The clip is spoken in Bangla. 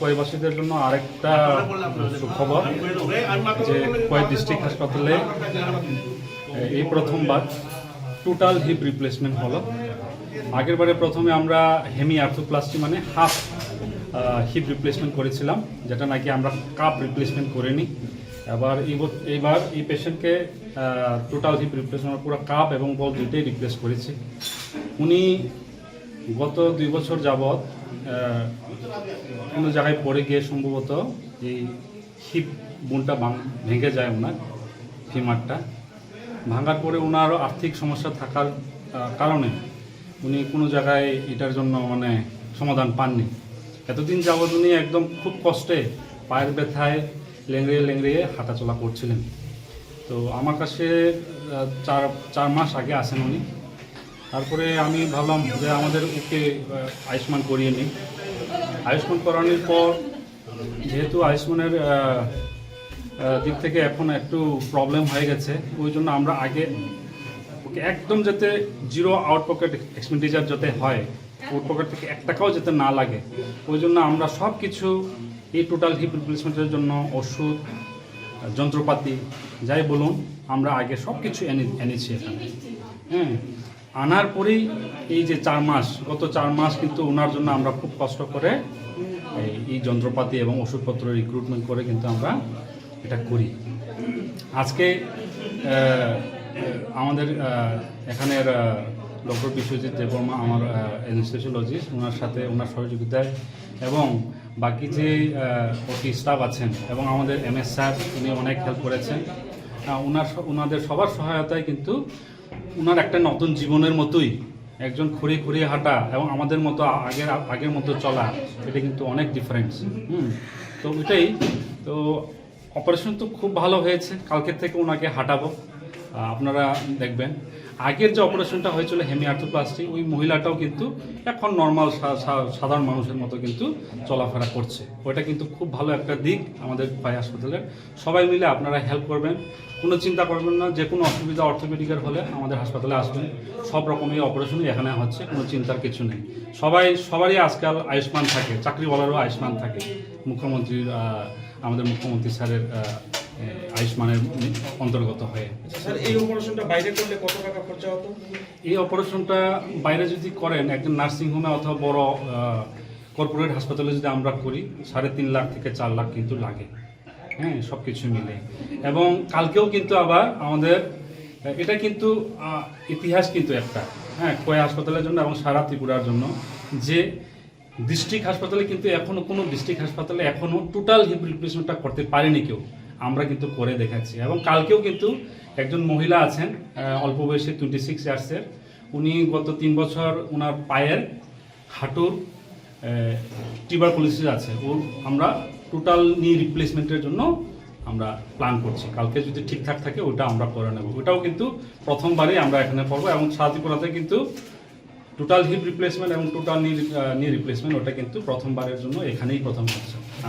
কোয়েবাসীদের জন্য আরেকটা সুখবর যে কোয়ে ডিস্ট্রিক্ট হাসপাতালে এই প্রথমবার টোটাল হিপ রিপ্লেসমেন্ট হলো। আগের বারে প্রথমে আমরা হেমি আর্থোপ্লাস্টি মানে হাফ হিপ রিপ্লেসমেন্ট করেছিলাম, যেটা নাকি আমরা কাপ রিপ্লেসমেন্ট করিনি। এইবার এই পেশেন্টকে টোটাল হিপ রিপ্লেসমেন্ট পুরো কাপ এবং বল দুইটাই রিপ্লেস করেছি। উনি গত 2 বছর যাবৎ কোনো জায়গায় পড়ে গিয়ে সম্ভবত এই হিপ বোনটা ভেঙে যায়, ওনার ফিমারটা ভাঙার পরে ওনার আর্থিক সমস্যা থাকার কারণে উনি কোনো জায়গায় এটার জন্য মানে সমাধান পাননি। এতদিন যাবৎ উনি একদম খুব কষ্টে পায়ের ব্যথায় লেংড়িয়ে হাঁটাচলা করছিলেন। তো আমার কাছে 4 মাস আগে আসেন উনি। তারপরে আমি ভাবলাম যে আমাদের ওকে আয়ুষ্মান করিয়ে নিই। আয়ুষ্মান করানোর পর যেহেতু আয়ুষ্মানের দিক থেকে এখন একটু প্রবলেম হয়ে গেছে, ওই জন্য আমরা আগে ওকে একদম যাতে জিরো আউট পকেট এক্সপেন্ডিচার যাতে হয়, আউট পকেট থেকে 1 টাকাও যাতে না লাগে, ওই জন্য আমরা সব কিছু এই টোটাল হিপ রিপ্লেসমেন্টের জন্য ওষুধ, যন্ত্রপাতি যাই বলুন আমরা আগে সব কিছু এনেছি এখানে। হ্যাঁ, আনার পরেই এই যে গত 4 মাস কিন্তু ওনার জন্য আমরা খুব কষ্ট করে এই যন্ত্রপাতি এবং ওষুধপত্র রিক্রুটমেন্ট করে কিন্তু আমরা এটা করি। আজকে আমাদের এখানের ডক্টর বিশ্বজিৎ দেববর্মা আমার অ্যানেস্থেসিওলজিস্ট, ওনার সাথে ওনার সহযোগিতায় এবং বাকি যে ওটি স্টাফ আছেন এবং আমাদের MS স্যার, উনি অনেক হেল্প করেছেন। ওনাদের সবার সহায়তায় কিন্তু ওনার একটা নতুন জীবনের মতোই একজন খুঁড়িয়ে হাঁটা এবং আমাদের মতো আগের মতো চলা, এটা কিন্তু অনেক ডিফারেন্স। তো ওইটাই তো অপারেশন তো খুব ভালো হয়েছে। কালকের থেকে ওনাকে হাঁটাবো, আপনারা দেখবেন। আগের যে অপারেশনটা হয়েছিল হেমি আর্থোপ্লাস্টি, ওই মহিলাটাও কিন্তু এখন নর্মাল সাধারণ মানুষের মতো কিন্তু চলাফেরা করছে। ওইটা কিন্তু খুব ভালো একটা দিক আমাদের কোয়ে হাসপাতালের। সবাই মিলে আপনারা হেল্প করবেন, কোনো চিন্তা করবেন না। যে কোনো অসুবিধা অর্থোপেডিকের হলে আমাদের হাসপাতালে আসবেন। সব রকমের অপারেশনই এখানে হচ্ছে, কোনো চিন্তার কিছু নেই। সবারই আজকাল আয়ুষ্মান থাকে, চাকরিওয়ালারও আয়ুষ্মান থাকে। আমাদের মুখ্যমন্ত্রী স্যারের আয়ুষ্মানের অন্তর্গত হয়ে। স্যার, এই অপারেশনটা বাইরে করলে কত টাকা খরচা হতো? এই অপারেশনটা বাইরে যদি করেন, একজন নার্সিংহোমে অথবা বড় কর্পোরেট হাসপাতালে যদি আমরা করি, 3.5 লাখ থেকে 4 লাখ কিন্তু লাগে। হ্যাঁ, সব কিছু মিলে। এবং কালকেও কিন্তু আবার আমাদের এটা কিন্তু ইতিহাস কিন্তু একটা, হ্যাঁ, কোয়ে হাসপাতালের জন্য এবং সারা ত্রিপুরার জন্য, যে ডিস্ট্রিক্ট হাসপাতালে কিন্তু কোনো ডিস্ট্রিক্ট হাসপাতালে এখনও টোটাল হিপ রিপ্লেসমেন্টটা করতে পারেনি কেউ। আমরা কিন্তু করে দেখাচ্ছি। এবং কালকেও কিন্তু একজন মহিলা আছেন অল্প বয়সে 26 ইয়ার্সের, উনি গত 3 বছর ওনার পায়ের হাঁটুর টিউবারকুলোসিস আছে, আমরা টোটাল নি রিপ্লেসমেন্টের জন্য আমরা প্ল্যান করছি। কালকে যদি ঠিকঠাক থাকে ওটা আমরা করে নেব। ওটাও কিন্তু প্রথমবারই আমরা এখানে করবো। এবং সাথীপুরাতে কিন্তু টোটাল হিপ রিপ্লেসমেন্ট এবং টোটাল নি রিপ্লেসমেন্ট ওটা কিন্তু প্রথমবারের জন্য এখানেই প্রথম হচ্ছে।